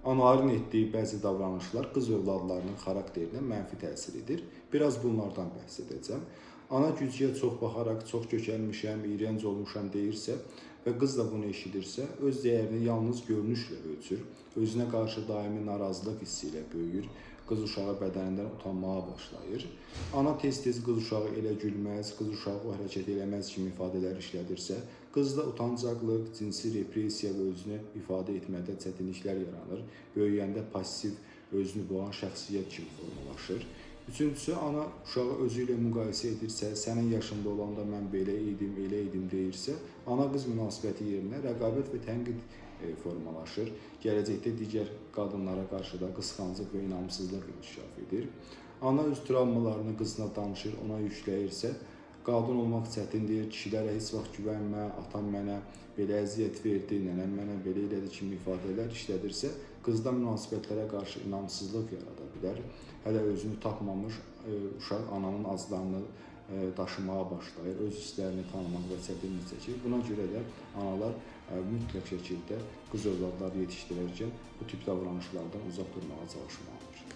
Anaların etdiyi bəzi davranışlar qız övladlarının xarakterinə mənfi təsir edir. Biraz bunlardan bəhs edəcəm. Ana gücüyə çox baxaraq, çox kökəlmişəm, iyrənc olmuşam deyirsə və qız da bunu eşidirsə, öz dəyərini yalnız görünüşlə ölçür, özünə qarşı daimi narazılıq hissi ilə böyüyür, qız uşağı bədənindən utanmağa başlayır. Ana tez-tez qız uşağı elə gülməz, qız uşağı o hərəkət eləməz kimi ifadələr işlədirsə, qızda utancaqlıq, cinsi repressiya və özünü ifadə etmədə çətinliklər yaranır, böyüyəndə passiv, özünü boğan şəxsiyyət kimi formalaşır. Üçüncüsü, ana uşağı özü ilə müqayisə edirsə, sənin yaşında olanda mən belə idim, elə idim deyirsə, ana-qız münasibəti yerinə rəqabət və tənqid formalaşır. Gələcəkdə digər qadınlara qarşı da qısqanclıq və inamsızlıq inkişaf edir. Ana öz travmalarını qızına danışır, ona yükləyirsə, qadın olmaq çətindir, kişilərə heç vaxt güvənmə, atam mənə belə əziyyət verdi, nənəm mənə belə elədi kimi ifadələr işlədirsə, qızda münasibətlərə qarşı inamsızlıq yarada bilər. Hələ özünü tapmamış uşaq ananın acılarını daşımağa başlayır, öz hisslərini tanımaq və çətinlik çəkir. Buna görə də analar mütləq şəkildə qız övladları yetişdirərkən bu tip davranışlardan uzaq durmağa çalışmalıdır.